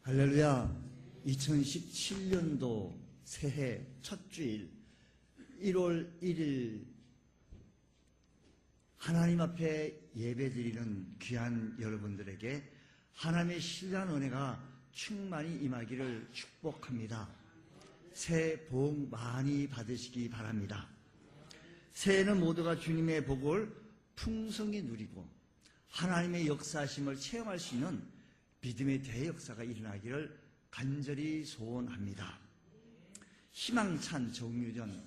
할렐루야. 2017년도 새해 첫 주일 1월 1일 하나님 앞에 예배드리는 귀한 여러분들에게 하나님의 신실한 은혜가 충만히 임하기를 축복합니다. 새해 복 많이 받으시기 바랍니다. 새해는 모두가 주님의 복을 풍성히 누리고 하나님의 역사하심을 체험할 수 있는 믿음의 대역사가 일어나기를 간절히 소원합니다. 희망찬 정유전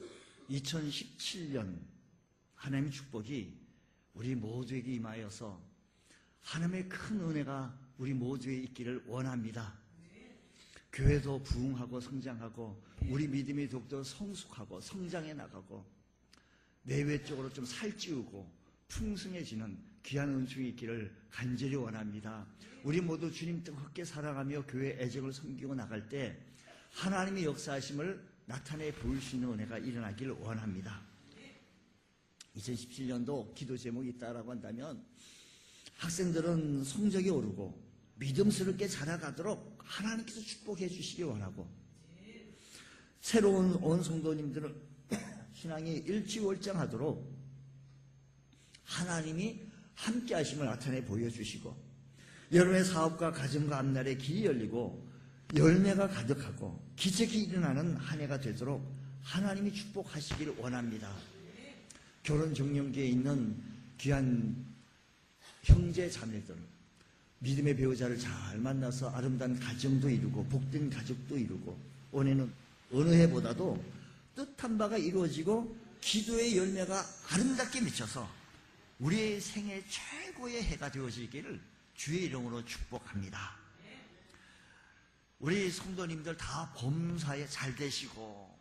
2017년 하나님의 축복이 우리 모두에게 임하여서 하나님의 큰 은혜가 우리 모두에 있기를 원합니다. 교회도 부흥하고 성장하고 우리 믿음이 더욱더 성숙하고 성장해 나가고 내외적으로 좀 살찌우고 풍성해지는 귀한 은총이 있기를 간절히 원합니다. 우리 모두 주님 뜨겁게 사랑하며 교회 애정을 섬기고 나갈 때 하나님의 역사하심을 나타내 보일 수 있는 은혜가 일어나기를 원합니다. 2017년도 기도 제목이 있다라고 한다면 학생들은 성적이 오르고 믿음스럽게 자라가도록 하나님께서 축복해 주시기 원하고 새로운 온 성도님들은 신앙이 일취월장하도록 하나님이 함께 하심을 나타내 보여주시고 여러분의 사업과 가정과 앞날에 길이 열리고 열매가 가득하고 기적이 일어나는 한 해가 되도록 하나님이 축복하시기를 원합니다. 결혼 정령기에 있는 귀한 형제 자매들 믿음의 배우자를 잘 만나서 아름다운 가정도 이루고 복된 가족도 이루고 올해는 어느 해보다도 뜻한 바가 이루어지고 기도의 열매가 아름답게 미쳐서 우리의 생애 최고의 해가 되어지기를 주의 이름으로 축복합니다. 우리 성도님들 다 범사에 잘 되시고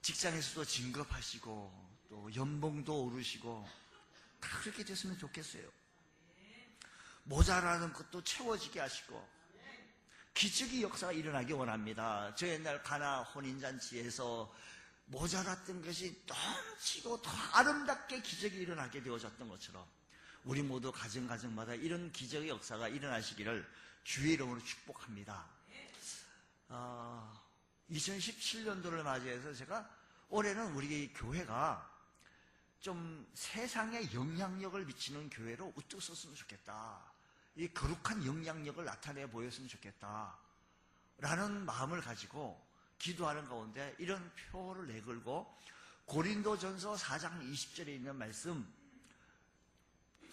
직장에서도 진급하시고 또 연봉도 오르시고 다 그렇게 됐으면 좋겠어요. 모자라는 것도 채워지게 하시고 기적의 역사가 일어나기 원합니다. 저 옛날 가나 혼인잔치에서 모자랐던 것이 넘치고 더 아름답게 기적이 일어나게 되어졌던 것처럼 우리 모두 가정마다 이런 기적의 역사가 일어나시기를 주의 이름으로 축복합니다. 2017년도를 맞이해서 제가 올해는 우리 교회가 좀 세상에 영향력을 미치는 교회로 우뚝 섰으면 좋겠다. 이 거룩한 영향력을 나타내 보였으면 좋겠다. 라는 마음을 가지고 기도하는 가운데 이런 표를 내걸고 고린도전서 4장 20절에 있는 말씀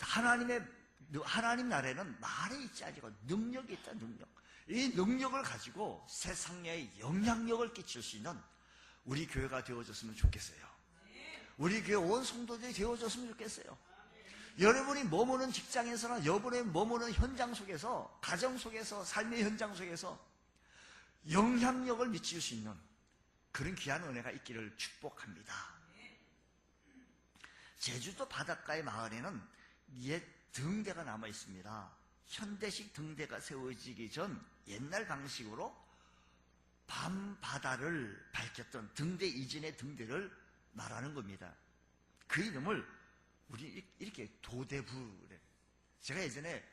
하나님 나라에는 말에 있지 아니고 능력이 있다. 능력. 이 능력을 가지고 세상에 영향력을 끼칠 수 있는 우리 교회가 되어졌으면 좋겠어요. 우리 교회 온 성도들이 되어졌으면 좋겠어요. 여러분이 머무는 직장에서나 여러분이 머무는 현장 속에서 가정 속에서 삶의 현장 속에서 영향력을 미칠 수 있는 그런 귀한 은혜가 있기를 축복합니다. 제주도 바닷가의 마을에는 옛 등대가 남아 있습니다. 현대식 등대가 세워지기 전 옛날 방식으로 밤바다를 밝혔던 등대 이전의 등대를 말하는 겁니다. 그 이름을 우리 이렇게 도대부래. 제가 예전에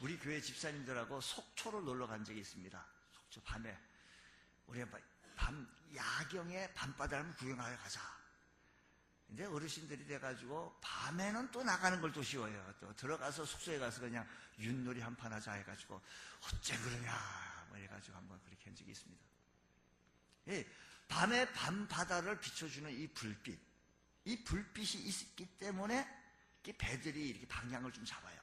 우리 교회 집사님들하고 속초를 놀러 간 적이 있습니다. 속초 밤에 우리 밤 야경에 밤바다를 구경하러 가자. 근데 어르신들이 돼가지고 밤에는 또 나가는 걸 또 쉬워요. 또 들어가서 숙소에 가서 그냥 윷놀이 한판 하자 해가지고 어째 그러냐 뭐 해가지고 한번 그렇게 한 적이 있습니다. 예, 밤에 밤바다를 비춰주는 이 불빛이 있기 때문에 배들이 이렇게 방향을 좀 잡아요.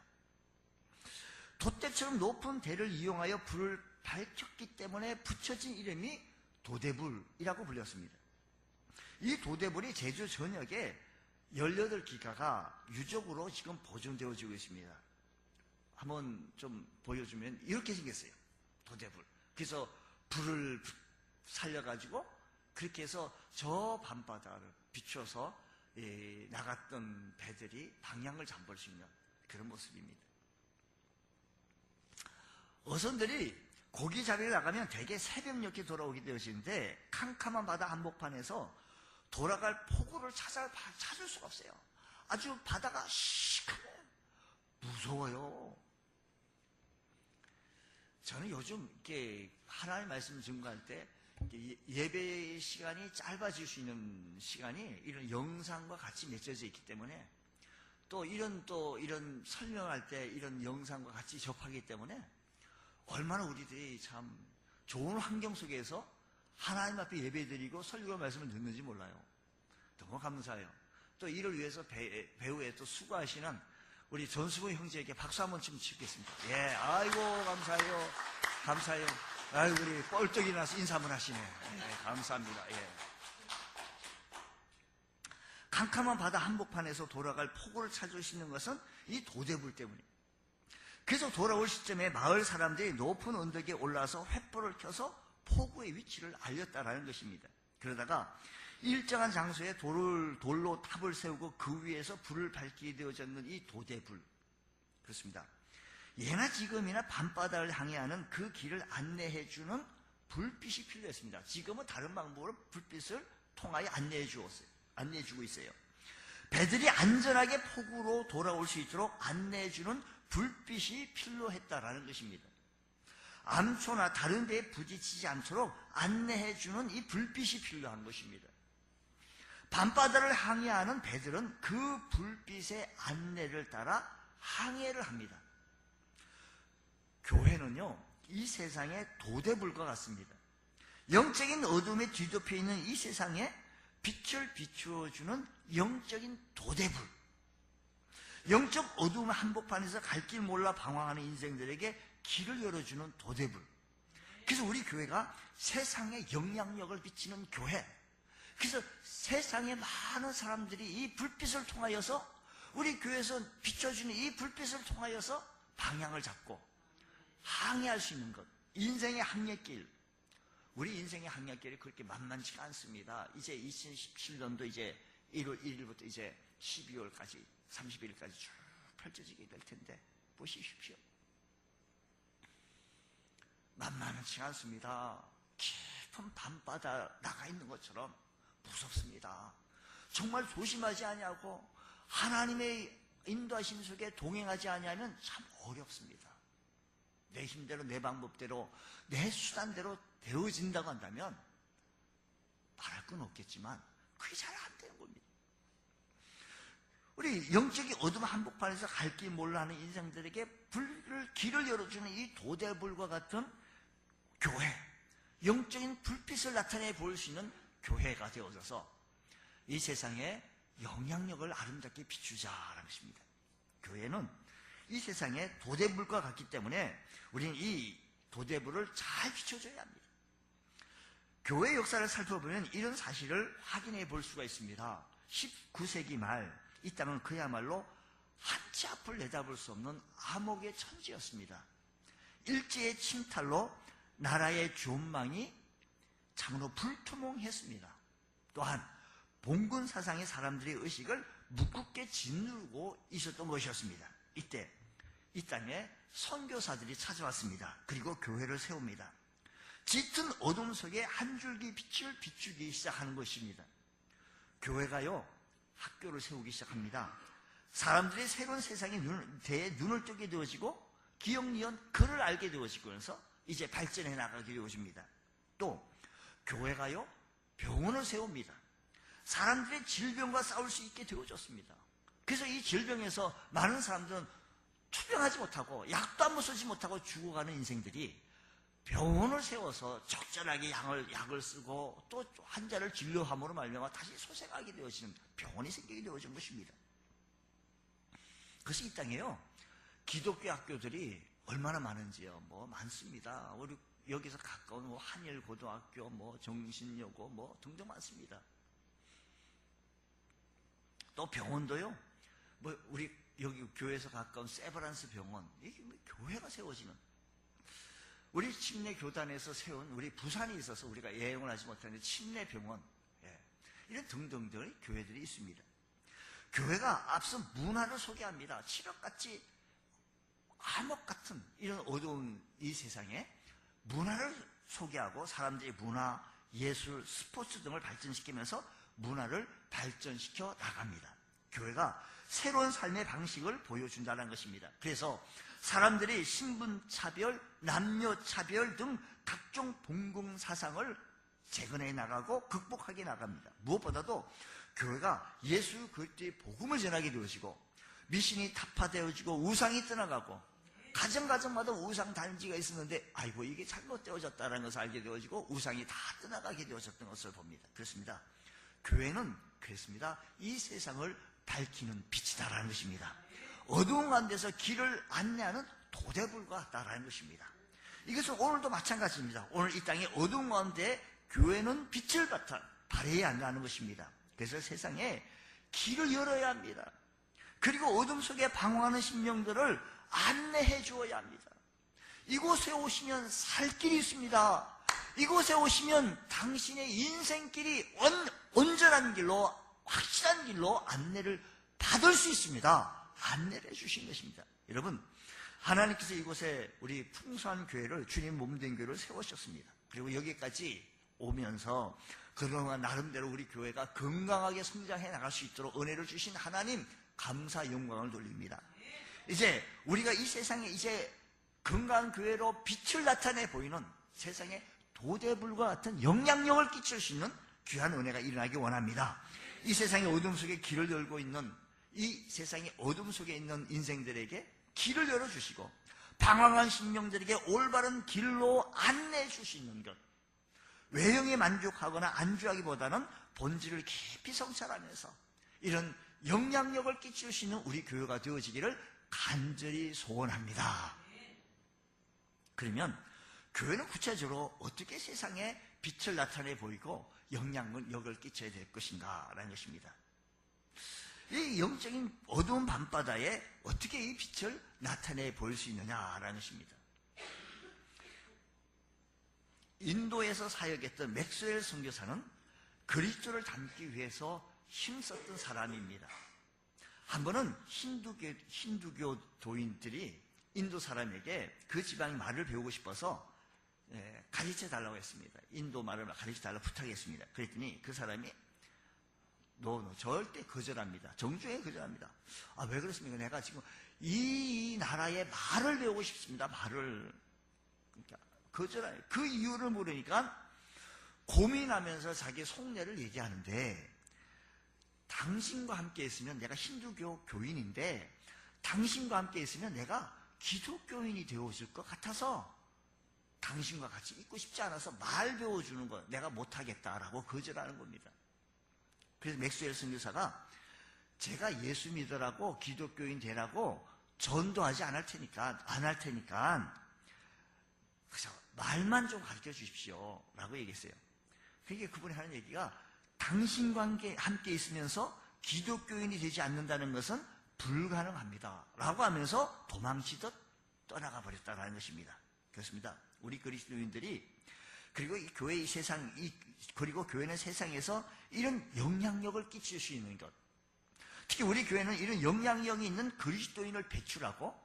돛대처럼 높은 대를 이용하여 불을 밝혔기 때문에 붙여진 이름이 도대불이라고 불렸습니다. 이 도대불이 제주 전역에 18기가가 유적으로 지금 보존되어지고 있습니다. 한번 좀 보여주면 이렇게 생겼어요. 도대불. 그래서 불을 살려가지고 그렇게 해서 저 밤바다를 비춰서 나갔던 배들이 방향을 잡을 수 있는 그런 모습입니다. 어선들이 고기 잡으러 나가면 대개 새벽 늦게 돌아오게 되어지는데 캄캄한 바다 한복판에서 돌아갈 포구를 찾을 수가 없어요. 아주 바다가 시커매요. 무서워요. 저는 요즘 이렇게 하나님의 말씀을 증거할 때 예배 시간이 짧아질 수 있는 시간이 이런 영상과 같이 맺혀져 있기 때문에 또 이런 설명할 때 이런 영상과 같이 접하기 때문에 얼마나 우리들이 참 좋은 환경 속에서 하나님 앞에 예배드리고 설교 말씀을 듣는지 몰라요. 너무 감사해요. 또 이를 위해서 배우에 또 수고하시는 우리 전수근 형제에게 박수 한번 좀 치겠습니다. 예, 아이고 감사해요. 감사해요. 아이고 우리 뻘떡이 나서 인사 한번 하시네. 예, 감사합니다. 예. 캄캄한 바다 한복판에서 돌아갈 포구를 찾을 수 있는 것은 이 도대불 때문이에요. 그래서 돌아올 시점에 마을 사람들이 높은 언덕에 올라서 횃불을 켜서 포구의 위치를 알렸다라는 것입니다. 그러다가 일정한 장소에 돌로 탑을 세우고 그 위에서 불을 밝히게 되어졌는 이 도대불. 그렇습니다. 예나 지금이나 밤바다를 항해하는 그 길을 안내해주는 불빛이 필요했습니다. 지금은 다른 방법으로 불빛을 통하여 안내해주고 있어요. 배들이 안전하게 포구로 돌아올 수 있도록 안내해주는 불빛이 필요했다라는 것입니다. 암초나 다른 데에 부딪히지 않도록 안내해주는 이 불빛이 필요한 것입니다. 밤바다를 항해하는 배들은 그 불빛의 안내를 따라 항해를 합니다. 교회는요, 이 세상의 도대불과 같습니다. 영적인 어둠에 뒤덮여 있는 이 세상에 빛을 비추어주는 영적인 도대불. 영적 어둠 한복판에서 갈 길 몰라 방황하는 인생들에게 길을 열어주는 도대불. 그래서 우리 교회가 세상에 영향력을 비치는 교회. 그래서 세상에 많은 사람들이 이 불빛을 통하여서 우리 교회에서 비춰주는 이 불빛을 통하여서 방향을 잡고 항해할 수 있는 것. 인생의 항해길. 우리 인생의 항해길이 그렇게 만만치가 않습니다. 이제 2017년도 이제 1월 1일부터 이제 12월까지 31일까지 쭉 펼쳐지게 될 텐데 보십시오. 만만치 않습니다. 깊은 밤바다 나가 있는 것처럼 무섭습니다. 정말 조심하지 아니하고 하나님의 인도하심 속에 동행하지 아니하면 참 어렵습니다. 내 힘대로 내 방법대로 내 수단대로 되어진다고 한다면 말할 건 없겠지만 그게 잘 안 되는 겁니다. 우리 영적인 어둠 한복판에서 갈 길 몰라 하는 인생들에게 길을 열어주는 이 도대불과 같은 교회, 영적인 불빛을 나타내 보일 수 있는 교회가 되어져서 이 세상에 영향력을 아름답게 비추자라는 것입니다. 교회는 이 세상에 도대불과 같기 때문에 우리는 이 도대불을 잘 비춰줘야 합니다. 교회 역사를 살펴보면 이런 사실을 확인해 볼 수가 있습니다. 19세기 말 이 땅은 그야말로 한치 앞을 내다볼 수 없는 암흑의 천지였습니다. 일제의 침탈로 나라의 존망이 참으로 불투명했습니다. 또한 봉건 사상의 사람들의 의식을 묵묵게 짓누르고 있었던 것이었습니다. 이때 이 땅에 선교사들이 찾아왔습니다. 그리고 교회를 세웁니다. 짙은 어둠 속에 한 줄기 빛을 비추기 시작하는 것입니다. 교회가요, 학교를 세우기 시작합니다. 사람들이 새로운 세상에 대해 눈을 뜨게 되어지고 기억니은 글을 알게 되어지면서 이제 발전해 나가게 되어집니다. 또 교회가요, 병원을 세웁니다. 사람들의 질병과 싸울 수 있게 되어졌습니다. 그래서 이 질병에서 많은 사람들은 투병하지 못하고 약도 안 쓰지 못하고 죽어가는 인생들이 병원을 세워서 적절하게 약을 쓰고 또 환자를 진료함으로 말미암아 다시 소생하게 되어지는 병원이 생기게 되어진 것입니다. 그래서 이 땅에요, 기독교 학교들이 얼마나 많은지요. 뭐 많습니다. 우리 여기서 가까운 뭐 한일고등학교, 뭐 정신여고, 뭐 등등 많습니다. 또 병원도요, 뭐 우리 여기 교회에서 가까운 세브란스 병원, 이게 뭐 교회가 세워지는, 우리 침례 교단에서 세운 우리 부산이 있어서 우리가 예용을 하지 못하는 침례 병원, 이런 등등등의 교회들이 있습니다. 교회가 앞서 문화를 소개합니다. 칠흑같이 암흑 같은 이런 어두운 이 세상에 문화를 소개하고 사람들의 문화, 예술, 스포츠 등을 발전시키면서 문화를 발전시켜 나갑니다. 교회가 새로운 삶의 방식을 보여준다는 것입니다. 그래서 사람들이 신분차별, 남녀차별 등 각종 봉공사상을 재건해 나가고 극복하게 나갑니다. 무엇보다도 교회가 예수 그리스도의 복음을 전하게 되어지고 미신이 타파되어지고 우상이 떠나가고 가정마다 우상 단지가 있었는데 아이고 이게 잘못되어졌다는 것을 알게 되어지고 우상이 다 떠나가게 되어졌던 것을 봅니다. 그렇습니다. 교회는 그렇습니다. 이 세상을 밝히는 빛이다라는 것입니다. 어두운 가운데서 길을 안내하는 도대불과 같다라는 것입니다. 이것은 오늘도 마찬가지입니다. 오늘 이 땅의 어두운 가운데 교회는 빛을 발해야 한다는 것입니다. 그래서 세상에 길을 열어야 합니다. 그리고 어둠 속에 방황하는 심령들을 안내해 주어야 합니다. 이곳에 오시면 살 길이 있습니다. 이곳에 오시면 당신의 인생길이 온전한 길로, 확실한 길로 안내를 받을 수 있습니다. 안내를 해주신 것입니다. 여러분, 하나님께서 이곳에 우리 풍성한 교회를, 주님 몸된 교회를 세우셨습니다. 그리고 여기까지 오면서 그동안 나름대로 우리 교회가 건강하게 성장해 나갈 수 있도록 은혜를 주신 하나님, 감사 영광을 돌립니다. 이제 우리가 이 세상에 이제 건강한 교회로 빛을 나타내 보이는 세상에 도대불과 같은 영향력을 끼칠 수 있는 귀한 은혜가 일어나기 원합니다. 이 세상의 어둠 속에 길을 열고 있는, 이 세상의 어둠 속에 있는 인생들에게 길을 열어주시고 방황한 심령들에게 올바른 길로 안내해 주시는 것, 외형에 만족하거나 안주하기보다는 본질을 깊이 성찰하면서 이런 영향력을 끼칠 수 있는 우리 교회가 되어지기를 간절히 소원합니다. 그러면 교회는 구체적으로 어떻게 세상에 빛을 나타내 보이고 영향력을 끼쳐야 될 것인가 라는 것입니다. 이 영적인 어두운 밤바다에 어떻게 이 빛을 나타내 보일 수 있느냐라는 것입니다. 인도에서 사역했던 맥스웰 선교사는 그리스도를 닮기 위해서 힘썼던 사람입니다. 한 번은 힌두교 도인들이 인도 사람에게 그 지방의 말을 배우고 싶어서 가르쳐 달라고 했습니다. 인도 말을 가르쳐 달라고 부탁했습니다. 그랬더니 그 사람이 너 절대 거절합니다. 정중하게 거절합니다. 아, 왜 그렇습니까? 내가 지금 이 나라의 말을 배우고 싶습니다. 말을. 그러니까 거절해요. 그 이유를 모르니까 고민하면서 자기 속내를 얘기하는데, 당신과 함께 있으면 내가 힌두교 교인인데 당신과 함께 있으면 내가 기독교인이 되어질 것 같아서 당신과 같이 있고 싶지 않아서 말 배워주는 거 내가 못하겠다라고 거절하는 겁니다. 그래서 맥스웰 선교사가 제가 예수 믿으라고 기독교인 되라고 전도하지 안 할 테니까 그래서 말만 좀 가르쳐 주십시오 라고 얘기했어요. 그게 그분이 하는 얘기가, 당신과 함께 있으면서 기독교인이 되지 않는다는 것은 불가능합니다 라고 하면서 도망치듯 떠나가 버렸다는 것입니다. 그렇습니다. 우리 그리스도인들이, 그리고 이 교회 이 세상, 그리고 교회는 세상에서 이런 영향력을 끼칠 수 있는 것, 특히 우리 교회는 이런 영향력이 있는 그리스도인을 배출하고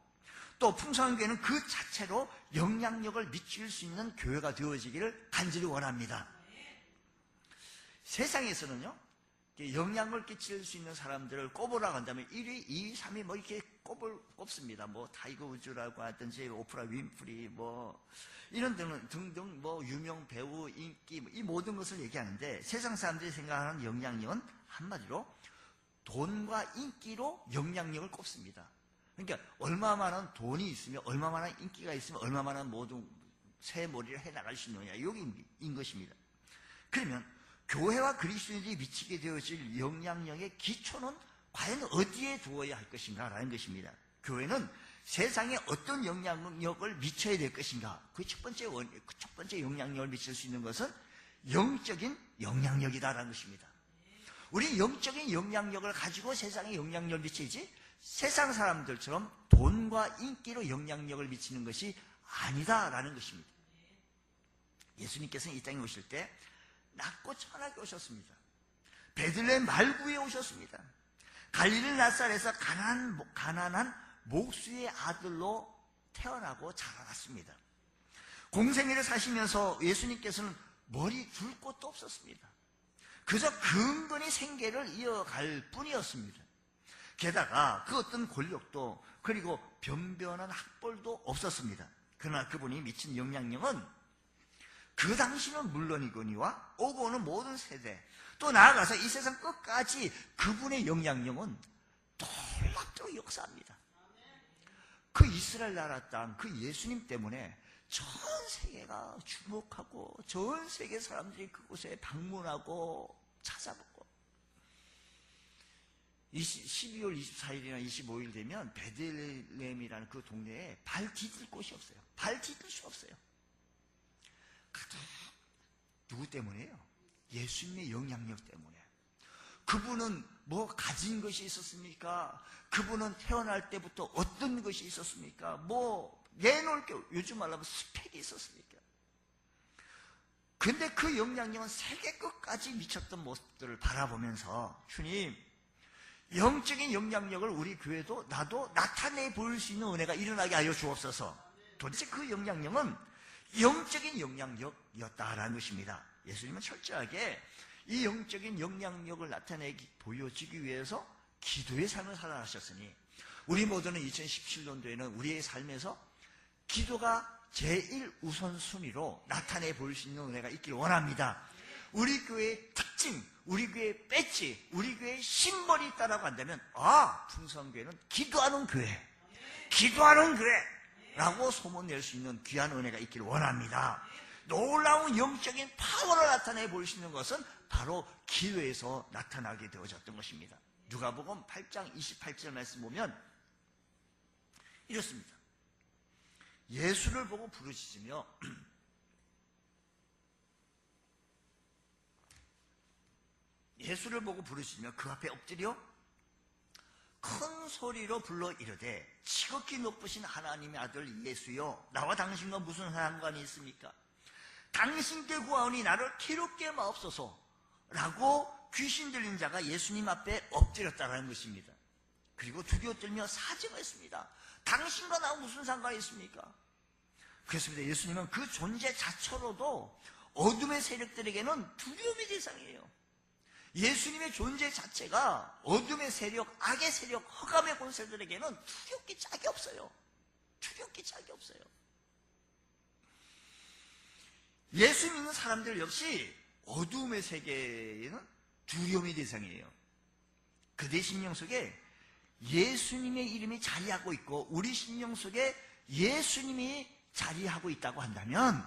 또 풍성한 교회는 그 자체로 영향력을 미칠 수 있는 교회가 되어지기를 간절히 원합니다. 세상에서는요, 영향을 끼칠 수 있는 사람들을 꼽으라고 한다면 1위, 2위, 3위 뭐 이렇게 꼽습니다. 뭐 타이거 우즈라고 하든지 오프라 윈프리 뭐 이런 등등 뭐 유명 배우, 인기 이 모든 것을 얘기하는데, 세상 사람들이 생각하는 영향력은 한마디로 돈과 인기로 영향력을 꼽습니다. 그러니까 얼마만한 돈이 있으면, 얼마만한 인기가 있으면 얼마만한 모든 새 머리를 해나갈 수 있느냐, 여기인 것입니다. 그러면 교회와 그리스도인들이 미치게 되어질 영향력의 기초는 과연 어디에 두어야 할 것인가 라는 것입니다. 교회는 세상에 어떤 영향력을 미쳐야 될 것인가, 그 첫 번째 영향력을 미칠 수 있는 것은 영적인 영향력이다라는 것입니다. 우리 영적인 영향력을 가지고 세상에 영향력을 미치지, 세상 사람들처럼 돈과 인기로 영향력을 미치는 것이 아니다라는 것입니다. 예수님께서는 이 땅에 오실 때 낮고 천하게 오셨습니다. 베들레헴 말구에 오셨습니다. 갈릴리 나사렛에서 가난한 목수의 아들로 태어나고 자라났습니다. 공생애를 사시면서 예수님께서는 머리 둘 곳도 없었습니다. 그저 근근히 생계를 이어갈 뿐이었습니다. 게다가 그 어떤 권력도 그리고 변변한 학벌도 없었습니다. 그러나 그분이 미친 영향력은 그 당시는 물론이거니와 오고 오는 모든 세대, 또 나아가서 이 세상 끝까지 그분의 영향력은 놀랍도록 역사합니다. 그 이스라엘 나라 땅, 그 예수님 때문에 전 세계가 주목하고 전 세계 사람들이 그곳에 방문하고 찾아보고 12월 24일이나 25일 되면 베들레헴이라는 그 동네에 발 디딜 곳이 없어요. 발 디딜 수 없어요. 누구 때문이에요? 예수님의 영향력 때문에. 그분은 뭐 가진 것이 있었습니까? 그분은 태어날 때부터 어떤 것이 있었습니까? 뭐 내놓을 게 요즘 말하면 스펙이 있었습니까? 근데 그 영향력은 세계 끝까지 미쳤던 모습들을 바라보면서 주님, 영적인 영향력을 우리 교회도 나도 나타내 보일 수 있는 은혜가 일어나게 하여 주옵소서. 도대체 그 영향력은 영적인 영향력이었다라는 것입니다. 예수님은 철저하게 이 영적인 영향력을 나타내기 보여주기 위해서 기도의 삶을 살아가셨으니 우리 모두는 2017년도에는 우리의 삶에서 기도가 제1우선순위로 나타내 보일 수 있는 은혜가 있길 원합니다. 우리 교회의 특징, 우리 교회의 배지, 우리 교회의 심벌이 있다라고 한다면 풍성교회는 기도하는 교회, 기도하는 교회라고 소문낼 수 있는 귀한 은혜가 있길 원합니다. 놀라운 영적인 파워를 나타내 보일 수 있는 것은 바로 기도에서 나타나게 되어졌던 것입니다. 누가복음 8장 28절 말씀 보면 이렇습니다. 예수를 보고 부르짖으며 그 앞에 엎드려 큰 소리로 불러 이르되 지극히 높으신 하나님의 아들 예수여, 나와 당신과 무슨 상관이 있습니까? 당신께 구하오니 나를 괴롭게 마옵소서 라고 귀신 들린 자가 예수님 앞에 엎드렸다는 것입니다. 그리고 두려워 떨며 사정했습니다. 당신과 나와 무슨 상관이 있습니까? 그렇습니다. 예수님은 그 존재 자체로도 어둠의 세력들에게는 두려움의 대상이에요. 예수님의 존재 자체가 어둠의 세력, 악의 세력, 흑암의 권세들에게는 두렵기 짝이 없어요. 두렵기 짝이 없어요. 예수 믿는 사람들 역시 어둠의 세계에는 두려움의 대상이에요. 그들의 심령 속에 예수님의 이름이 자리하고 있고 우리 심령 속에 예수님이 자리하고 있다고 한다면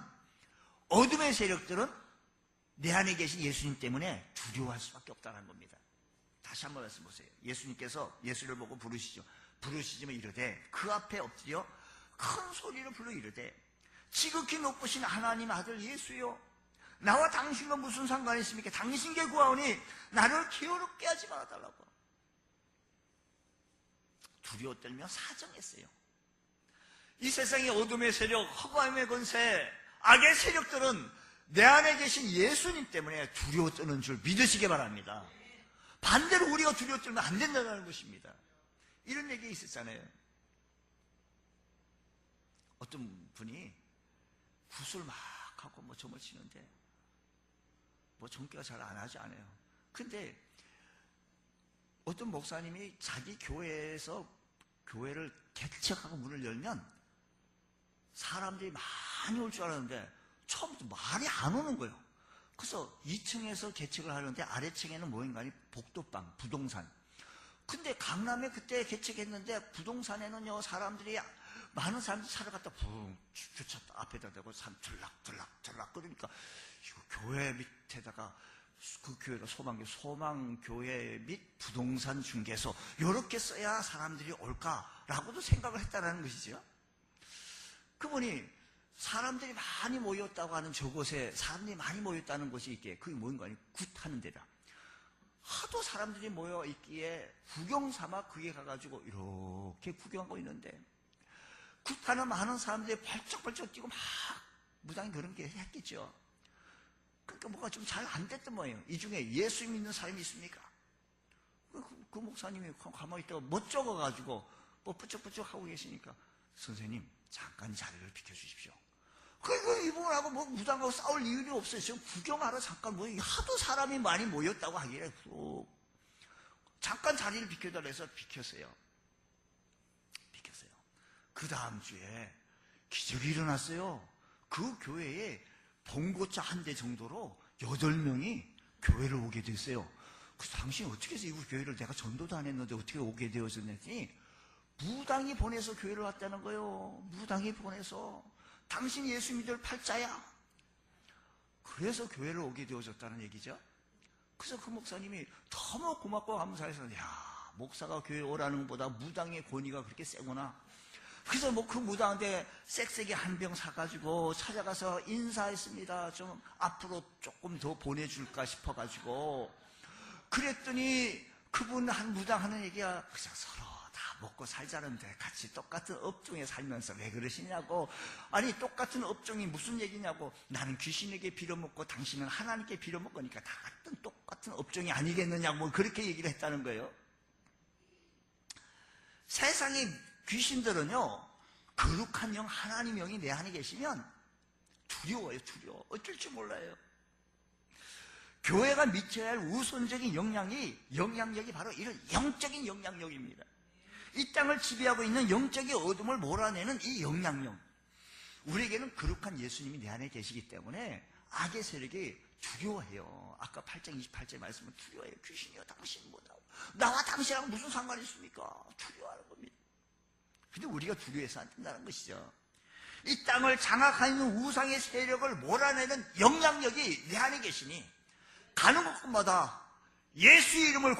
어둠의 세력들은 내 안에 계신 예수님 때문에 두려워할 수밖에 없다는 겁니다. 다시 한번 말씀 보세요. 예수님께서 예수를 보고 부르시지만 이르되 그 앞에 엎드려 큰 소리로 불러 이르되 지극히 높으신 하나님의 아들 예수여, 나와 당신과 무슨 상관이 있습니까? 당신께 구하오니 나를 괴롭게 하지 말아달라고. 두려워 떨며 사정했어요. 이 세상의 어둠의 세력, 흑암의 권세, 악의 세력들은 내 안에 계신 예수님 때문에 두려워 떠는 줄 믿으시기 바랍니다. 반대로 우리가 두려워 떨면 안 된다는 것입니다. 이런 얘기 있었잖아요. 어떤 분이 굿을 막 하고 뭐 점을 치는데 뭐 점괘가 잘 안 하지 않아요. 근데 어떤 목사님이 자기 교회에서 교회를 개척하고 문을 열면 사람들이 많이 올 줄 알았는데 처음부터 말이 안 오는 거예요. 그래서 2층에서 개척을 하는데 아래층에는 뭐인가니 복도방, 부동산. 근데 강남에 그때 개척했는데 부동산에는요 사람들이 많은 사람들이 차를 갖다 붕 주차 앞에다 대고 사람 들락들락 그러니까 교회 밑에다가 그 교회가 소망교회 및 부동산 중개소 이렇게 써야 사람들이 올까라고도 생각을 했다라는 것이죠. 그분이 사람들이 많이 모였다고 하는 저곳에 사람들이 많이 모였다는 곳이 있기에 그게 뭔가 굿하는 데다. 하도 사람들이 모여 있기에 구경 삼아 그게 가가지고 이렇게 구경하고 있는데 굿하는 많은 사람들이 벌쩍벌쩍 뛰고 막 무당이 그런 게 했겠죠. 그러니까 뭐가 좀 잘 안 됐던 모양이에요. 이 중에 예수 믿는 사람이 있습니까? 그 목사님이 가만히 있다가 멋쩍어가지고 뭐 뿌쩍뿌쩍 하고 계시니까 선생님 잠깐 자리를 비켜주십시오. 그리고 이분하고 뭐 무당하고 싸울 이유는 없어요. 지금 구경하러 잠깐 뭐 하도 사람이 많이 모였다고 하기에 잠깐 자리를 비켜달라 해서 비켰어요. 그 다음 주에 기적이 일어났어요. 그 교회에 봉고차 한 대 정도로 8명이 교회를 오게 됐어요. 그래서 당신 어떻게 해서 이 교회를 내가 전도도 안 했는데 어떻게 오게 되어졌는지, 무당이 보내서 교회를 왔다는 거예요. 무당이 보내서. 당신 예수 믿을 팔자야. 그래서 교회를 오게 되어졌다는 얘기죠. 그래서 그 목사님이 너무 고맙고 감사해서, 야, 목사가 교회 오라는 것보다 무당의 권위가 그렇게 세구나. 그래서 그 무당한테 쌕쌕이 한 병 사가지고 찾아가서 인사했습니다. 좀 앞으로 조금 더 보내줄까 싶어가지고. 그랬더니 그분 한 무당 하는 얘기가, 그냥 서로 다 먹고 살자는데 같이 똑같은 업종에 살면서 왜 그러시냐고. 아니, 똑같은 업종이 무슨 얘기냐고. 나는 귀신에게 빌어먹고 당신은 하나님께 빌어먹으니까 다 똑같은 업종이 아니겠느냐고 그렇게 얘기를 했다는 거예요. 세상에 귀신들은요, 거룩한 영, 하나님 영이 내 안에 계시면 두려워요, 두려워. 어쩔 줄 몰라요. 교회가 미쳐야 할 우선적인 영향력이 바로 이런 영적인 영향력입니다. 이 땅을 지배하고 있는 영적인 어둠을 몰아내는 이 영향력. 우리에게는 거룩한 예수님이 내 안에 계시기 때문에 악의 세력이 두려워해요. 아까 8장 28절 말씀은 두려워해요. 귀신이요, 당신 뭐다. 나와 당신이랑 무슨 상관이 있습니까? 두려워하는 겁니다. 근데 우리가 두려워해서 안 된다는 것이죠. 이 땅을 장악하는 우상의 세력을 몰아내는 영향력이 내 안에 계시니 가는 곳마다 예수의 이름의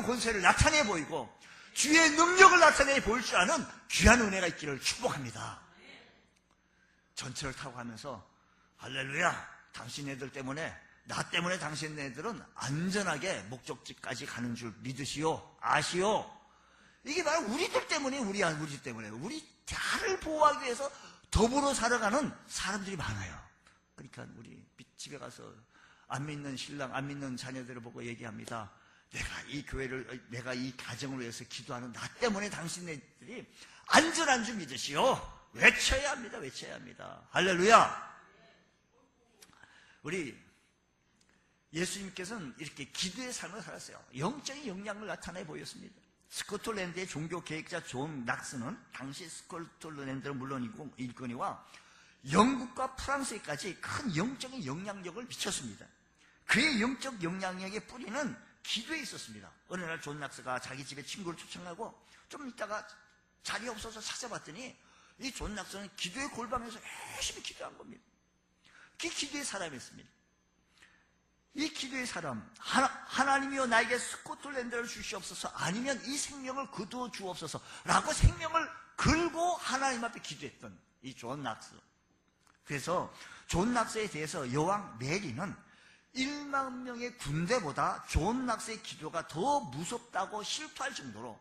권세를 나타내 보이고 주의 능력을 나타내 보일 줄 아는 귀한 은혜가 있기를 축복합니다. 전철을 타고 가면서 할렐루야, 당신 애들 때문에, 나 때문에 당신 애들은 안전하게 목적지까지 가는 줄 믿으시오, 아시오. 이게 바로 우리들 때문에, 우리 때문에, 우리 자를 보호하기 위해서 더불어 살아가는 사람들이 많아요. 그러니까 우리 집에 가서 안 믿는 신랑, 안 믿는 자녀들을 보고 얘기합니다. 내가 이 가정을 위해서 기도하는 나 때문에 당신네들이 안전한 줄 믿으시오. 외쳐야 합니다. 외쳐야 합니다. 할렐루야. 우리 예수님께서는 이렇게 기도의 삶을 살았어요. 영적인 영향을 나타내 보였습니다. 스코틀랜드의 종교 계획자 존 낙스는 당시 스코틀랜드는 물론이고 일거니와 영국과 프랑스에까지 큰 영적인 영향력을 미쳤습니다. 그의 영적 영향력의 뿌리는 기도에 있었습니다. 어느 날 존 낙스가 자기 집에 친구를 초청하고 좀 있다가 자리 없어서 찾아봤더니 이 존 낙스는 기도의 골방에서 열심히 기도한 겁니다. 그 기도의 사람이었습니다. 이 기도의 사람, 하나님이여 나에게 스코틀랜드를 주시옵소서, 아니면 이 생명을 거두어 주옵소서 라고 생명을 걸고 하나님 앞에 기도했던 이 존 낙스. 그래서 존 낙스에 대해서 여왕 메리는 1만 명의 군대보다 존 낙스의 기도가 더 무섭다고 실토할 정도로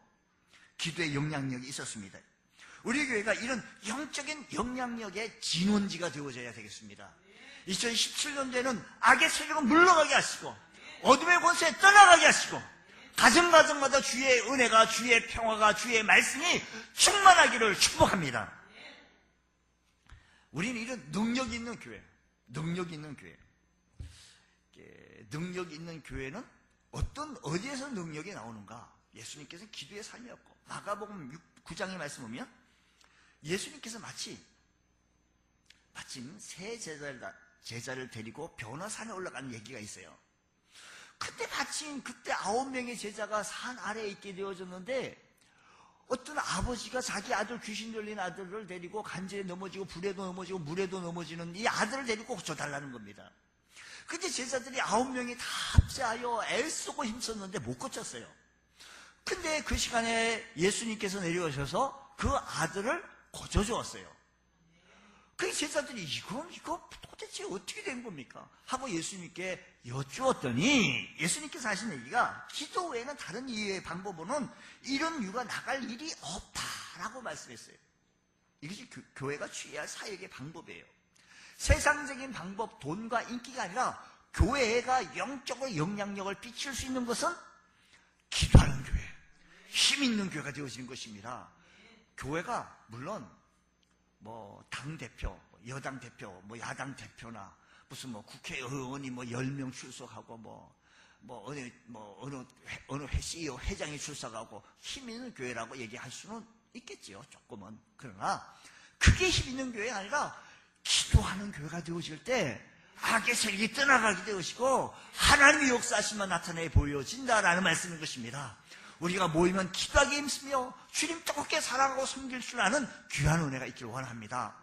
기도의 영향력이 있었습니다. 우리 교회가 이런 영적인 영향력의 진원지가 되어져야 되겠습니다. 2017년도에는 악의 세력을 물러가게 하시고 어둠의 권세에 떠나가게 하시고 가정마다 주의 은혜가, 주의 평화가, 주의 말씀이 충만하기를 축복합니다. 우리는 이런 능력 있는 교회, 능력 있는 교회는 어디에서 능력이 나오는가? 예수님께서는 기도의 삶이었고, 마가복음 9장의 말씀 보면 예수님께서 마침 새 제자를 데리고 변화산에 올라가는 얘기가 있어요. 그때 마침 그때 9명의 제자가 산 아래에 있게 되어졌는데, 어떤 아버지가 자기 아들, 귀신 들린 아들을 데리고 간제에 넘어지고 불에도 넘어지고 물에도 넘어지는 이 아들을 데리고 고쳐달라는 겁니다. 근데 제자들이 9명이 다 합세하여 애쓰고 힘썼는데 못 고쳤어요. 근데 그 시간에 예수님께서 내려오셔서 그 아들을 고쳐주었어요. 그 제자들이 이거 도대체 어떻게 된 겁니까? 하고 예수님께 여쭈었더니 예수님께서 하신 얘기가, 기도 외에는 다른 이유의 방법으로는 이런 유가 나갈 일이 없다라고 말씀했어요. 이것이 교회가 취해야 할 사역의 방법이에요. 세상적인 방법, 돈과 인기가 아니라 교회가 영적으로 영향력을 끼칠 수 있는 것은 기도하는 교회, 힘 있는 교회가 되어지는 것입니다. 교회가 물론 당대표, 여당 대표, 야당 대표나 무슨 국회의원이 10명 출석하고 어느 CEO 회장이 출석하고 힘 있는 교회라고 얘기할 수는 있겠지요, 조금은. 그러나 그게 힘 있는 교회가 아니라 기도하는 교회가 되어질 때 악의 세력이 떠나가게 되어지고 하나님의 역사하심만 나타내 보여진다라는 말씀인 것입니다. 우리가 모이면 기도하기에 힘쓰며 주님 뜨겁게 사랑하고 섬길 줄 아는 귀한 은혜가 있기를 원합니다.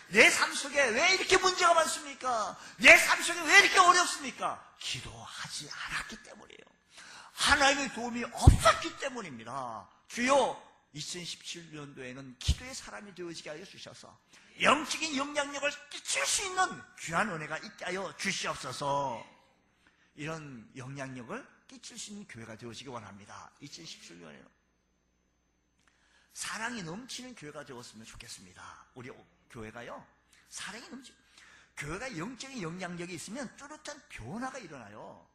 내 삶 속에 왜 이렇게 문제가 많습니까? 내 삶 속에 왜 이렇게 어렵습니까? 기도하지 않았기 때문이에요. 하나님의 도움이 없었기 때문입니다. 주여, 2017년도에는 기도의 사람이 되어지게 하여 주셔서 영적인 영향력을 끼칠 수 있는 귀한 은혜가 있게 하여 주시옵소서. 이런 영향력을 끼칠 수 있는 교회가 되어지기 원합니다. 2017년에는 사랑이 넘치는 교회가 되었으면 좋겠습니다. 우리 교회가요, 사랑이 넘치는, 교회가 영적인 영향력이 있으면 뚜렷한 변화가 일어나요.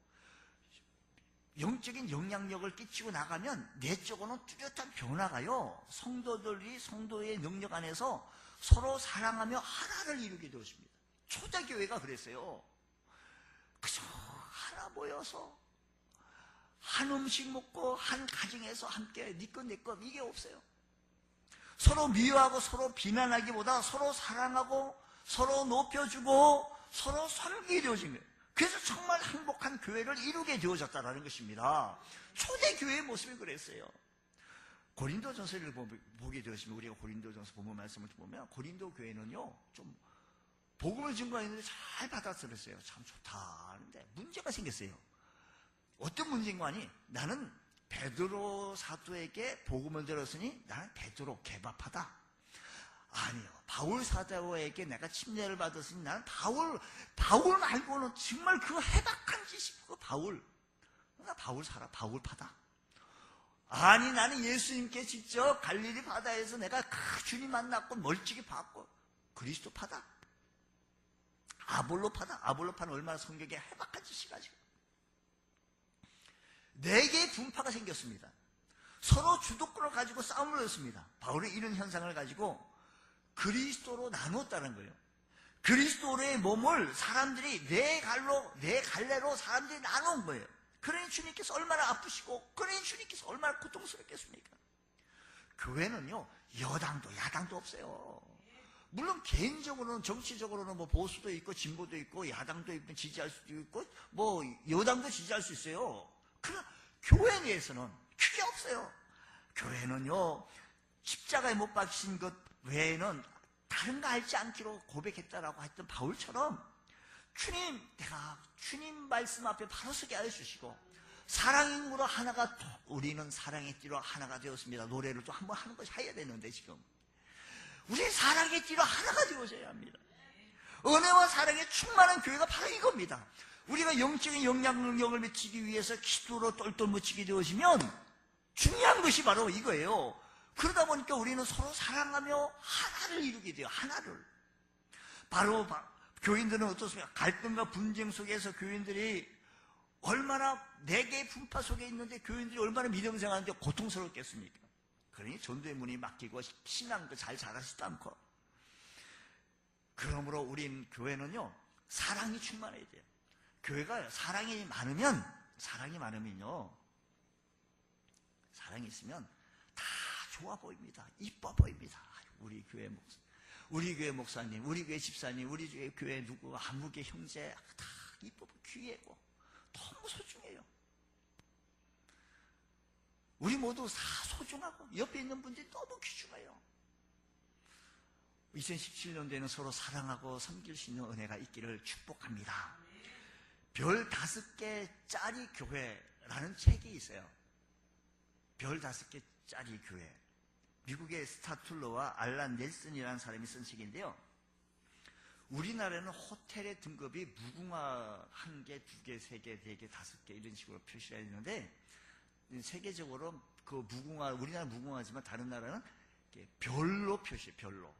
영적인 영향력을 끼치고 나가면 내적으로는 뚜렷한 변화가요, 성도들이 성도의 능력 안에서 서로 사랑하며 하나를 이루게 되었습니다. 초대교회가 그랬어요. 그저 하나 모여서 한 음식 먹고 한 가정에서 함께 네 것 내 것 이게 없어요. 서로 미워하고 서로 비난하기보다 서로 사랑하고 서로 높여주고 서로 섬기게 되어진 거예요. 그래서 정말 행복한 교회를 이루게 되어졌다는 것입니다. 초대교회의 모습이 그랬어요. 고린도전서를 보게 되었으면, 우리가 고린도전서 본문 말씀을 보면 고린도 교회는요, 좀 복음을 증거했는데 잘 받아들였어요. 참 좋다 하는데 문제가 생겼어요. 어떤 문제인가 하니, 나는 베드로 사도에게 복음을 들었으니 나는 베드로 개밥하다. 아니요, 바울 사도에게 내가 침례를 받았으니 나는 바울 말고는 정말 그 해박한 지식, 그 바울 바울파다. 아니, 나는 예수님께 직접 갈릴리 바다에서 내가 주님 만났고 멀찍이 봤고 그리스도파다. 아볼로파다. 아볼로파는 얼마나 성격에 해박한 지식 가지고. 4개의 분파가 생겼습니다. 서로 주도권을 가지고 싸움을 했습니다. 바울이 이런 현상을 가지고 그리스도로 나누었다는 거예요. 그리스도의 몸을 사람들이 네 갈래로 사람들이 나눈 거예요. 그러니 주님께서 얼마나 아프시고, 그러니 주님께서 얼마나 고통스럽겠습니까? 교회는요, 여당도 야당도 없어요. 물론 개인적으로는, 정치적으로는 뭐 보수도 있고 진보도 있고 야당도 있고 지지할 수도 있고 뭐 여당도 지지할 수 있어요. 그러나 교회 내에서는 그게 없어요. 교회는요, 십자가에 못 박힌 것 외에는 다른 거 알지 않기로 고백했다라고 했던 바울처럼, 주님, 내가 주님 말씀 앞에 바로 서게 하여 주시고, 사랑의 힘으로 하나가, 우리는 사랑의 띠로 하나가 되었습니다. 노래를 또 한번 하는 것이 해야 되는데, 지금 우리 사랑의 띠로 하나가 되어져야 합니다. 은혜와 사랑에 충만한 교회가 바로 이겁니다. 우리가 영적인 영향력을 미치기 위해서 기도로 똘똘 묻히게 되어지면 중요한 것이 바로 이거예요. 그러다 보니까 우리는 서로 사랑하며 하나를 이루게 돼요. 하나를. 바로 교인들은 어떻습니까? 갈등과 분쟁 속에서 교인들이 얼마나 4개의 분파 속에 있는데 교인들이 얼마나 믿음생활하는데 고통스럽겠습니까? 그러니 전도의 문이 막히고 신앙도 잘 자라지도 않고. 그러므로 우린 교회는요, 사랑이 충만해야 돼요. 교회가 사랑이 많으면요, 사랑이 있으면 다 좋아 보입니다. 이뻐 보입니다. 우리 교회 목사님, 우리 교회 집사님, 우리 교회 누구, 한국의 형제, 다 이쁘고 귀하고 너무 소중해요. 우리 모두 다 소중하고 옆에 있는 분들이 너무 귀중해요. 2017년도에는 서로 사랑하고 섬길 수 있는 은혜가 있기를 축복합니다. 별 5개짜리 교회라는 책이 있어요. 별 5개짜리 교회. 미국의 스타툴러와 알란 넬슨이라는 사람이 쓴 책인데요. 우리나라는 호텔의 등급이 무궁화 1개, 2개, 3개, 4개, 5개 이런 식으로 표시가 있는데, 세계적으로 그 무궁화, 우리나라 무궁화지만 다른 나라는 별로 표시해요. 별로.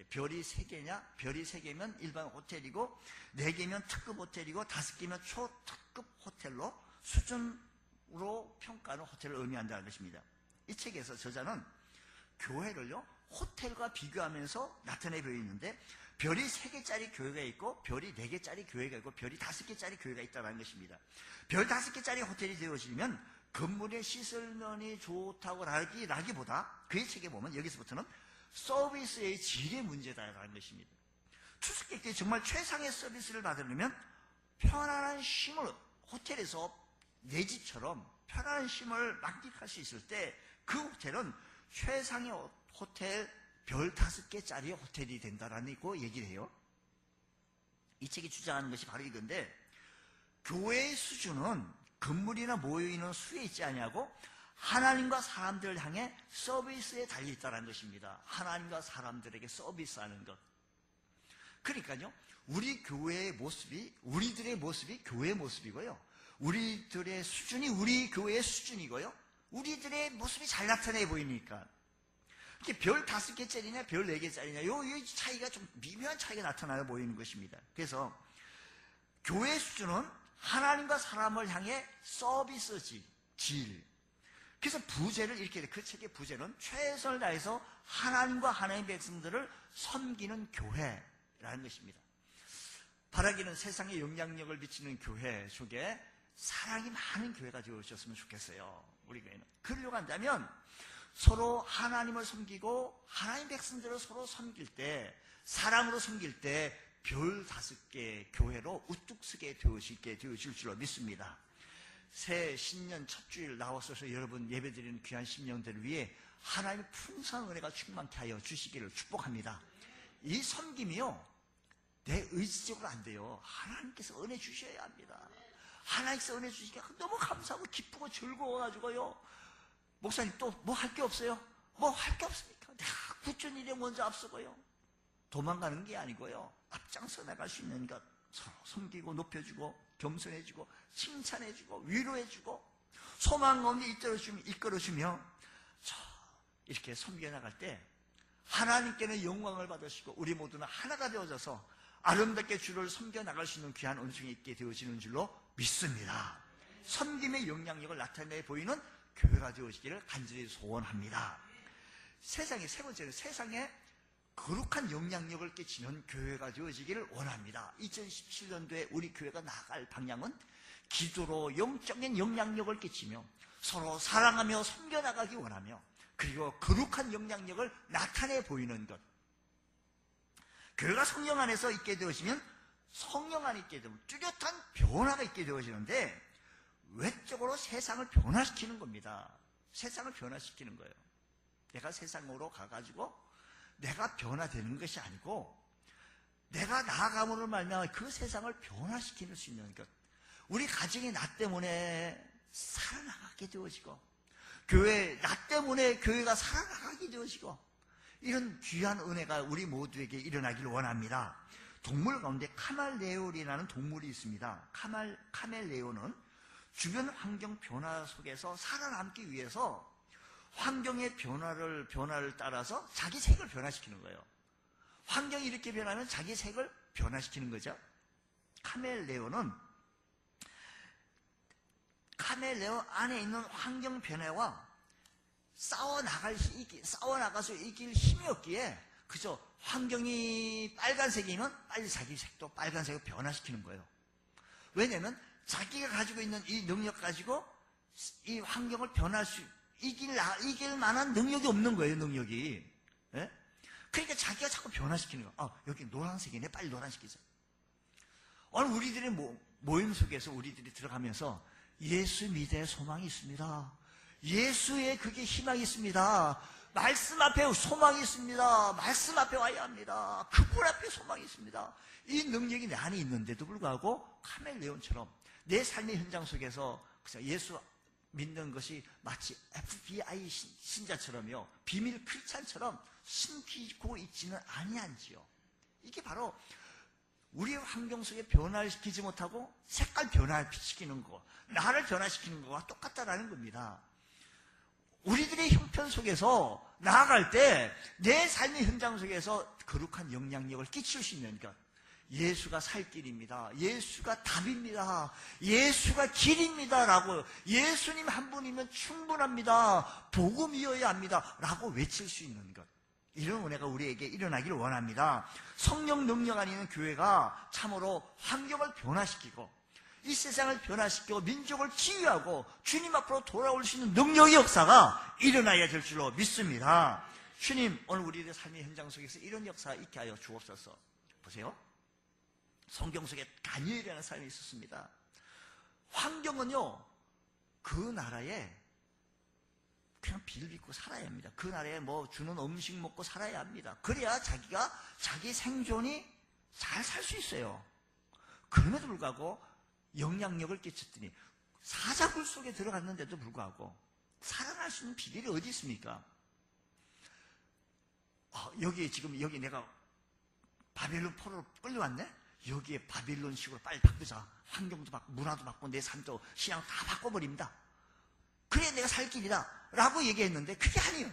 별이 3개냐? 별이 3개면 일반 호텔이고, 4개면 특급 호텔이고, 5개면 초특급 호텔로 수준으로 평가하는 호텔을 의미한다는 것입니다. 이 책에서 저자는 교회를요, 호텔과 비교하면서 나타내 보이는데, 별이 3개짜리 교회가 있고, 별이 4개짜리 교회가 있고, 별이 5개짜리 교회가 있다는 것입니다. 별 5개짜리 호텔이 되어지면 건물의 시설면이 좋다고 라기보다 그의 책에 보면 여기서부터는 서비스의 질의 문제다라는 것입니다. 투숙객들이 정말 최상의 서비스를 받으려면 편안한 쉼을, 호텔에서 내 집처럼 편안한 쉼을 만끽할 수 있을 때 그 호텔은 최상의 호텔, 별 5개짜리 호텔이 된다라는 거 얘기를 해요. 이 책이 주장하는 것이 바로 이건데, 교회의 수준은 건물이나 모여있는 수에 있지 아니하고 하나님과 사람들을 향해 서비스에 달려있다는 것입니다. 하나님과 사람들에게 서비스하는 것. 그러니까요, 우리 교회의 모습이, 우리들의 모습이 교회의 모습이고요, 우리들의 수준이 우리 교회의 수준이고요, 우리들의 모습이 잘 나타내 보이니까 이렇게 별 5개짜리냐 별 4개짜리냐 요 차이가 좀 미묘한 차이가 나타나여 보이는 것입니다. 그래서 교회의 수준은 하나님과 사람을 향해 서비스 질. 그래서 부제를 이렇게 돼. 그 책의 부제는 최선을 다해서 하나님과 하나님의 백성들을 섬기는 교회라는 것입니다. 바라기는 세상에 영향력을 미치는 교회 속에 사랑이 많은 교회가 되어주셨으면 좋겠어요. 우리 교회는. 그러려고 한다면 서로 하나님을 섬기고 하나님 백성들을 서로 섬길 때, 사랑으로 섬길 때 별 5개 교회로 우뚝 서게 되어질 줄로 믿습니다. 새 신년 첫 주일 나와서 여러분 예배드리는 귀한 심령들을 위해 하나님의 풍성한 은혜가 충만케 하여 주시기를 축복합니다. 이 섬김이요, 내 의지적으로 안 돼요. 하나님께서 은혜 주셔야 합니다. 하나님께서 은혜 주시니까 너무 감사하고 기쁘고 즐거워가지고요, 목사님 또 뭐 할 게 없어요? 뭐 할 게 없습니까? 내가 굳은 일에 먼저 앞서고요, 도망가는 게 아니고요, 앞장서 나갈 수 있는 것, 서로 섬기고 높여주고 겸손해주고 칭찬해주고 위로해주고 소망 가운데 이끌어주며 이렇게 섬겨나갈 때 하나님께는 영광을 받으시고 우리 모두는 하나가 되어져서 아름답게 주를 섬겨나갈 수 있는 귀한 은총이 있게 되어지는 줄로 믿습니다. 섬김의 영향력을 나타내 보이는 교회가 되어지기를 간절히 소원합니다. 세상에, 세 번째는 세상에 거룩한 영향력을 끼치는 교회가 되어지기를 원합니다. 2017년도에 우리 교회가 나아갈 방향은 기도로 영적인 영향력을 끼치며 서로 사랑하며 섬겨나가기 원하며, 그리고 거룩한 영향력을 나타내 보이는 것. 교회가 성령 안에서 있게 되어지면 성령 안에 있게 되면 뚜렷한 변화가 있게 되어지는데, 외적으로 세상을 변화시키는 겁니다. 세상을 변화시키는 거예요. 내가 세상으로 가가지고 내가 변화되는 것이 아니고 내가 나아감으로 말미암아 그 세상을 변화시킬 수 있는 것. 우리 가정이 나 때문에 살아나가게 되어지고, 교회 나 때문에 교회가 살아나가게 되어지고, 이런 귀한 은혜가 우리 모두에게 일어나기를 원합니다. 동물 가운데 카멜레온이라는 동물이 있습니다. 카멜레온은 주변 환경 변화 속에서 살아남기 위해서 환경의 변화를 따라서 자기 색을 변화시키는 거예요. 환경이 이렇게 변하면 자기 색을 변화시키는 거죠. 카멜레온은 카멜레온 안에 있는 환경 변화와 싸워나가서 이길 힘이 없기에 그저 환경이 빨간색이면 빨리 자기 색도 빨간색으로 변화시키는 거예요. 왜냐하면 자기가 가지고 있는 이 능력 가지고 이 환경을 이길 만한 능력이 없는 거예요, 능력이. 예? 그러니까 자기가 자꾸 변화시키는 거예요. 여기 노란색이네, 빨리 노란색이죠. 오늘 우리들의 모임 속에서 우리들이 들어가면서 예수 믿음의 소망이 있습니다. 예수의 그게 희망이 있습니다. 말씀 앞에 소망이 있습니다. 말씀 앞에 와야 합니다. 그분 앞에 소망이 있습니다. 이 능력이 내 안에 있는데도 불구하고 카멜레온처럼 내 삶의 현장 속에서 예수 믿는 것이 마치 FBI 신자처럼요, 비밀 크리스찬처럼 숨기고 있지는 아니한지요. 이게 바로 우리의 환경 속에 변화를 시키지 못하고 색깔 변화시키는 거, 나를 변화시키는 거와 똑같다라는 겁니다. 우리들의 형편 속에서 나아갈 때 내 삶의 현장 속에서 거룩한 영향력을 끼칠 수 있는 것, 예수가 살 길입니다. 예수가 답입니다. 예수가 길입니다. 라고 예수님 한 분이면 충분합니다. 복음이어야 합니다. 라고 외칠 수 있는 것. 이런 은혜가 우리에게 일어나기를 원합니다. 성령 능력 아닌 교회가 참으로 환경을 변화시키고 이 세상을 변화시키고 민족을 치유하고 주님 앞으로 돌아올 수 있는 능력의 역사가 일어나야 될 줄로 믿습니다. 주님, 오늘 우리의 삶의 현장 속에서 이런 역사가 있게 하여 주옵소서. 보세요. 성경 속에 다니엘이라는 사람이 있었습니다. 환경은요, 그 나라에 그냥 빌 빚고 살아야 합니다. 그 나라에 뭐 주는 음식 먹고 살아야 합니다. 그래야 자기가 자기 생존이 잘 살 수 있어요. 그럼에도 불구하고 영향력을 끼쳤더니 사자굴 속에 들어갔는데도 불구하고 살아날 수 있는 비결이 어디 있습니까? 여기 내가 바벨론 포로로 끌려왔네? 여기에 바빌론식으로 빨리 바꾸자. 환경도 바꾸고 문화도 바꾸고 내 삶도 신앙 다 바꿔버립니다. 그래 내가 살 길이다 라고 얘기했는데 그게 아니에요.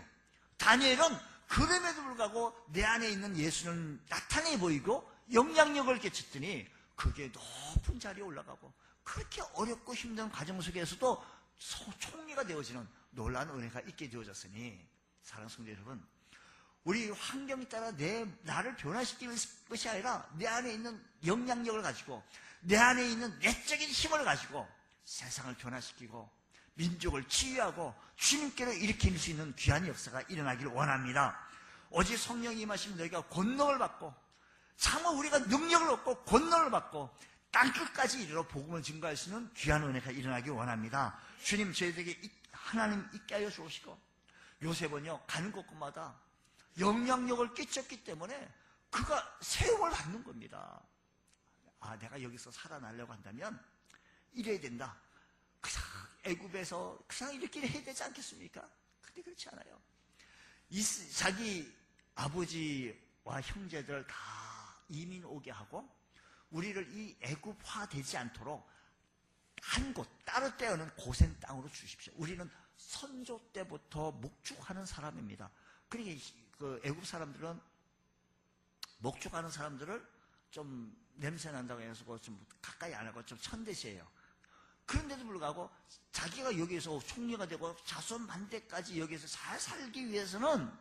다니엘은 그럼에도 불구하고 내 안에 있는 예수는 나타내 보이고 영향력을 끼쳤더니 그게 높은 자리에 올라가고 그렇게 어렵고 힘든 과정 속에서도 총리가 되어지는 놀라운 은혜가 있게 되어졌으니 사랑하는 성도 여러분, 우리 환경에 따라 나를 변화시키는 것이 아니라 내 안에 있는 영향력을 가지고 내 안에 있는 내적인 힘을 가지고 세상을 변화시키고 민족을 치유하고 주님께로 일으킬 수 있는 귀한 역사가 일어나기를 원합니다. 오직 성령이 임하시면 너희가 권능을 받고 참으로 우리가 능력을 얻고 권능을 받고 땅끝까지 이르러 복음을 증거할 수 있는 귀한 은혜가 일어나기를 원합니다. 주님, 저희들에게 하나님 있게 하여 주시고 요셉은요 가는 곳곳마다 영향력을 끼쳤기 때문에 그가 세움을 받는 겁니다. 내가 여기서 살아나려고 한다면 이래야 된다. 그냥 애굽에서 그냥 이렇게 해야 되지 않겠습니까? 근데 그렇지 않아요. 자기 아버지와 형제들 다 이민 오게 하고 우리를 이 애굽화 되지 않도록 한 곳 따로 떼어는 고센 땅으로 주십시오. 우리는 선조 때부터 목축하는 사람입니다. 그러니까 그 애굽 사람들은 목축하는 사람들을 좀 냄새 난다고 해서 좀 가까이 안 하고 좀 천대시해요. 그런데도 불구하고 자기가 여기서 총리가 되고 자손 만대까지 여기서 잘 살기 위해서는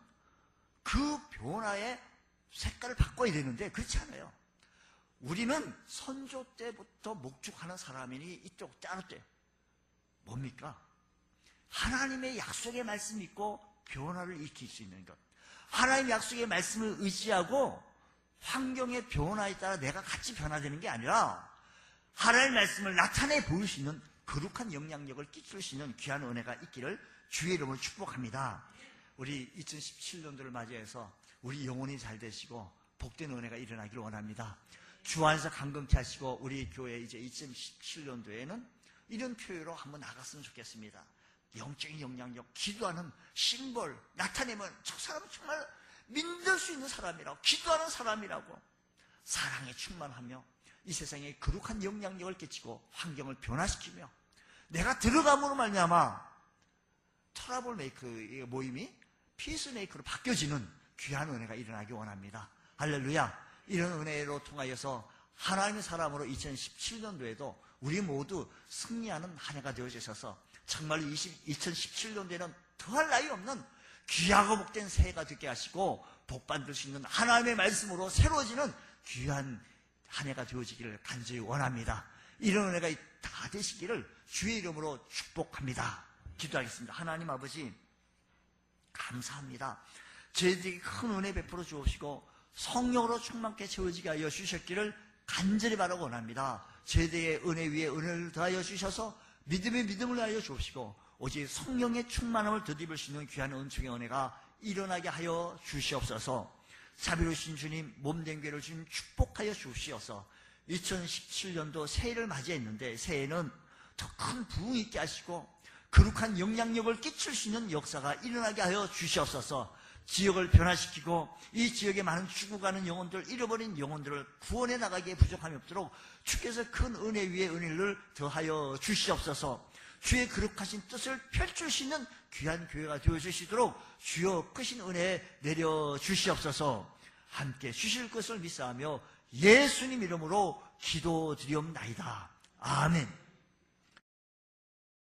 그 변화의 색깔을 바꿔야 되는데 그렇지 않아요. 우리는 선조 때부터 목축하는 사람이니 이쪽 따로 때 뭡니까? 하나님의 약속의 말씀 믿고 변화를 일으킬 수 있는 것. 하나님의 약속의 말씀을 의지하고 환경의 변화에 따라 내가 같이 변화되는 게 아니라 하나님의 말씀을 나타내 보일 수 있는 거룩한 영향력을 끼칠 수 있는 귀한 은혜가 있기를 주의 이름으로 축복합니다. 우리 2017년도를 맞이해서 우리 영혼이 잘 되시고 복된 은혜가 일어나기를 원합니다. 주 안에서 강건케 하시고 우리 교회 이제 2017년도에는 이런 표현으로 한번 나갔으면 좋겠습니다. 영적인 영향력, 기도하는 심벌 나타내면 저 사람은 정말 믿을 수 있는 사람이라고, 기도하는 사람이라고, 사랑에 충만하며 이 세상에 거룩한 영향력을 끼치고 환경을 변화시키며 내가 들어감으로 말미암아 트러블 메이커 모임이 피스 메이커로 바뀌어지는 귀한 은혜가 일어나기 원합니다. 할렐루야. 이런 은혜로 통하여서 하나님의 사람으로 2017년도에도 우리 모두 승리하는 한 해가 되어주셔서 정말로 2017년도에는 더할 나위 없는 귀하고 복된 새해가 되게 하시고 복받을 수 있는 하나님의 말씀으로 새로워지는 귀한 한 해가 되어지기를 간절히 원합니다. 이런 은혜가 다 되시기를 주의 이름으로 축복합니다. 기도하겠습니다. 하나님 아버지 감사합니다. 저희들에게 큰 은혜 베풀어 주옵시고 성령으로 충만케 채워지게 하여 주셨기를 간절히 바라고 원합니다. 저희들의 은혜 위에 은혜를 더하여 주셔서 믿음의 믿음을 더하여 주옵시고 오직 성령의 충만함을 덧입을 수 있는 귀한 은총의 은혜가 일어나게 하여 주시옵소서. 자비로우신 주님, 몸된 교회를 주님 축복하여 주시옵소서. 2017년도 새해를 맞이했는데 새해는 더 큰 부흥이 있게 하시고 거룩한 영향력을 끼칠 수 있는 역사가 일어나게 하여 주시옵소서. 지역을 변화시키고 이 지역에 많은 죽어가는 영혼들, 잃어버린 영혼들을 구원해 나가기에 부족함이 없도록 주께서 큰 은혜 위에 은혜를 더하여 주시옵소서. 주의 거룩하신 뜻을 펼칠 수 있는 귀한 교회가 되어주시도록 주여 크신 은혜 내려 주시옵소서. 함께 주실 것을 믿사하며 예수님 이름으로 기도드리옵나이다. 아멘.